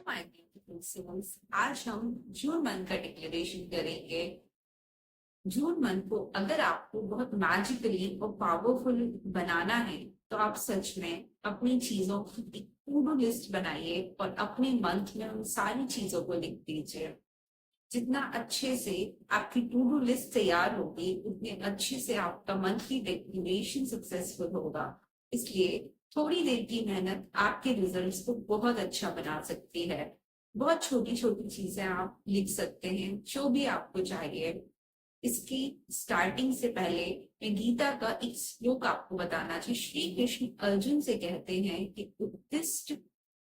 My principles, आज हम June month का डिक्लेरेशन करेंगे। जून मंथ को अगर आपको बहुत मैजिकली और पावरफुल बनाना है तो आप सच में अपनी चीजों की एक टू डू लिस्ट बनाइए और अपने मंथ में उन सारी चीजों को लिख दीजिए। जितना अच्छे से आपकी टू डू लिस्ट तैयार होगी उतने अच्छे से आपका मंथली डिक्लेरेशन सक्सेसफुल होगा। इसलिए थोड़ी देर की मेहनत आपके रिजल्ट्स को बहुत अच्छा बना सकती है। बहुत छोटी छोटी चीजें आप लिख सकते हैं जो भी आपको चाहिए। इसकी स्टार्टिंग से पहले मैं गीता का एक श्लोक आपको बताना चाहिए। श्री कृष्ण अर्जुन से कहते हैं कि उत्तिष्ठ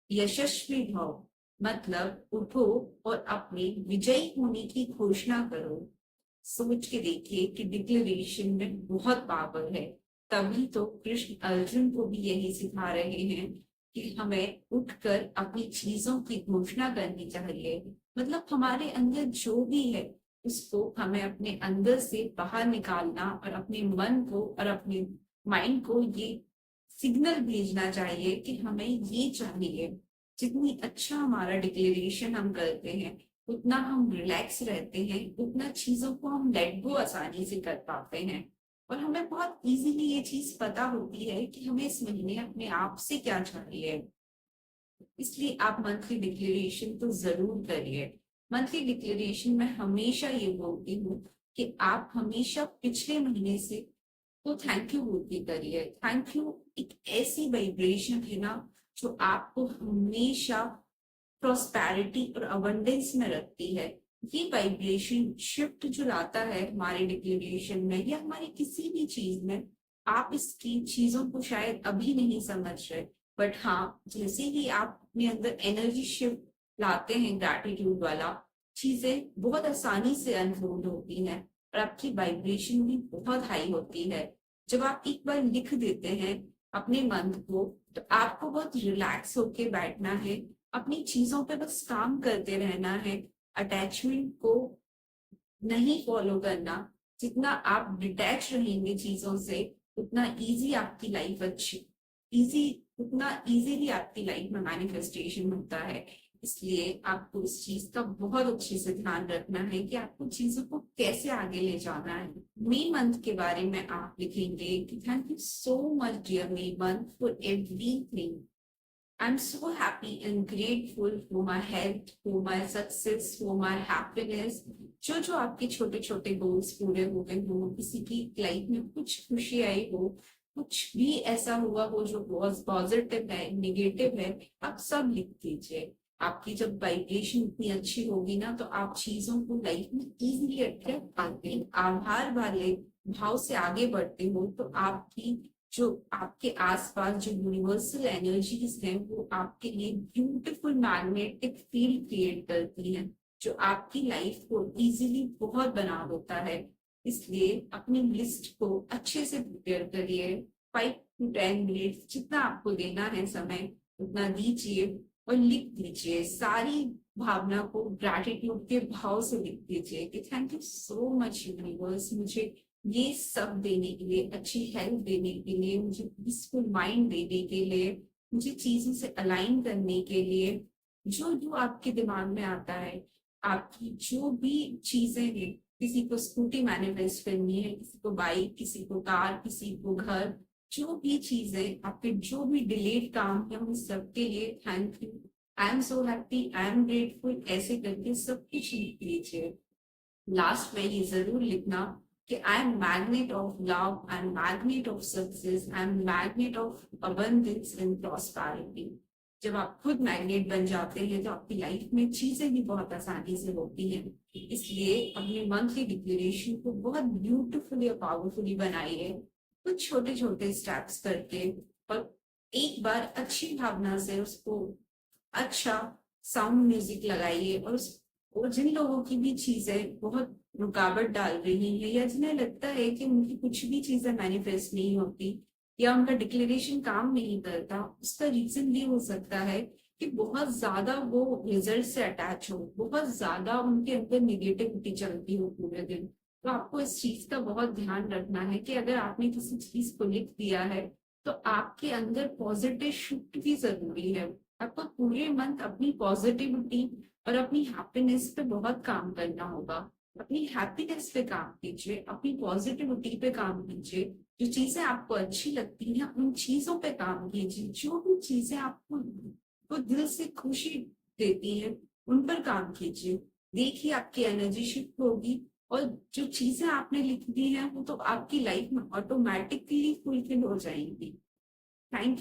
यशस्वी भव, मतलब उठो और अपने विजयी होने की घोषणा करो। सोच के देखिए कि डिक्लेरेशन में बहुत पावर है। तभी तो कृष्ण अर्जुन को भी यही सिखा रहे हैं कि हमें उठकर अपनी चीजों की घोषणा करनी चाहिए। मतलब हमारे अंदर जो भी है उसको हमें अपने अंदर से बाहर निकालना और अपने मन को और अपने माइंड को ये सिग्नल भेजना चाहिए कि हमें ये चाहिए। जितनी अच्छा हमारा डिक्लेरेशन हम करते हैं उतना हम रिलैक्स रहते हैं, उतना चीजों को हम लेट गो आसानी से कर पाते हैं। और हमें बहुत इजीली ये चीज पता होती है कि हमें इस महीने अपने आप से क्या चाहिए। इसलिए आप मंथली डिक्लेरेशन तो जरूर करिए। मंथली डिक्लेरेशन में हमेशा ये बोलती हूँ कि आप हमेशा पिछले महीने से तो थैंक यू बोलती करिए। थैंक यू एक ऐसी वाइब्रेशन है ना जो आपको हमेशा प्रोस्पैरिटी और अबंडेंस में रखती है। ये वाइब्रेशन शिफ्ट जो लाता है हमारे डिक्लेरेशन में या हमारी किसी भी चीज में, आप इसकी चीजों को शायद अभी नहीं समझ रहे, बट हाँ जैसे ही आप अपने अंदर एनर्जी शिफ्ट लाते हैं ग्रैटिट्यूड वाला, चीजें बहुत आसानी से अनफोल्ड होती हैं और आपकी वाइब्रेशन भी बहुत हाई होती है। जब आप एक बार लिख देते हैं अपने मन को तो आपको बहुत रिलैक्स होके बैठना है, अपनी चीजों पे बस काम करते रहना है। अटैचमेंट को नहीं फॉलो करना। जितना आप डिटैच रहेंगे चीजों से उतना इजी आपकी लाइफ अच्छी इजी उतना इजीली आपकी लाइफ में मैनिफेस्टेशन होता है। इसलिए आपको इस चीज का बहुत अच्छे से ध्यान रखना है कि आपको चीजों को कैसे आगे ले जाना है। मई मंथ के बारे में आप लिखेंगे कि thank you so much dear May month for everything. I'm so happy and grateful for my health, for my success, for my happiness। जो जो आपके छोटे छोटे गोल्स पूरे हो गए हो, किसी की लाइफ में कुछ खुशी आई हो, कुछ भी ऐसा हुआ हो जो बहुत पॉजिटिव है, निगेटिव है, आप सब लिख दीजिए। आपकी जब वाइब्रेशन इतनी अच्छी होगी ना तो आप चीजों को लाइफ में इजीली अट्रैक्ट पाते हैं। आभार वाले भाव से आगे बढ़ते हो तो आपकी जो आपके आसपास जो यूनिवर्सल एनर्जीज हैं वो आपके लिए ब्यूटीफुल मैग्नेटिक फील्ड क्रिएट करती हैं जो आपकी लाइफ को इजीली बहुत बना देता है। इसलिए अपनी लिस्ट को अच्छे से प्रिपेयर करिए। 5 to 10 मिनट जितना आपको देना है समय उतना दीजिए और लिख दीजिए सारी भावना को ग्रैटिट्यूड के भाव से लिख दीजिए कि thank you so much universe, मुझे ये सब देने के लिए, अच्छी हेल्थ देने के लिए, मुझे पीसफुल माइंड देने के लिए, मुझे चीजों से अलाइन करने के लिए। जो जो आपके दिमाग में आता है, आपकी जो भी चीजें हैं, किसी को स्कूटी मैनिफेस्ट करनी है, किसी को बाइक, किसी को कार, किसी को घर, जो भी चीजें आपके जो भी डिलेड काम है उन सबके लिए thank you, I am so happy, I am grateful, ऐसे करके सब कुछ लिख लीजिए। लास्ट में ये जरूर लिखना कि I am magnet of love, I am magnet of success, I am magnet of abundance and prosperity. जब आप खुद मैग्नेट बन जाते हैं तो आपकी लाइफ में चीजें भी बहुत आसानी से होती हैं। इसलिए अपने मंथली डिक्लेरेशन को बहुत ब्यूटीफुली और पावरफुली बनाइए, कुछ छोटे छोटे स्टेप्स करके, और एक बार अच्छी भावना से उसको अच्छा साउंड म्यूजिक लगाइए। और जिन लोगों की भी चीजें बहुत रुकावट डाल रही है या जिन्हें लगता है कि उनकी कुछ भी चीजें मैनिफेस्ट नहीं होती या उनका डिक्लेरेशन काम नहीं करता, उसका रीजन ये हो सकता है कि बहुत ज्यादा वो रिजल्ट से अटैच हो, बहुत ज्यादा उनके अंदर निगेटिविटी चलती हो पूरे दिन। तो आपको इस चीज का बहुत ध्यान रखना है कि अगर आपने किसी चीज को लिख दिया है तो आपके अंदर पॉजिटिव शिफ्ट भी जरूरी है। आपको पूरे मंथ अपनी पॉजिटिविटी और अपनी हैप्पीनेस पे बहुत काम करना होगा। अपनी हैप्पीनेस पे काम कीजिए, अपनी पॉजिटिविटी पे काम कीजिए। जो चीजें आपको अच्छी लगती हैं उन चीजों पे काम कीजिए। जो भी चीजें आपको को दिल से खुशी देती हैं उन पर काम कीजिए। देखिए आपकी एनर्जी शिफ्ट होगी और जो चीजें आपने लिख दी हैं वो तो आपकी लाइफ में ऑटोमेटिकली फुलफिल हो जाएंगी। थैंक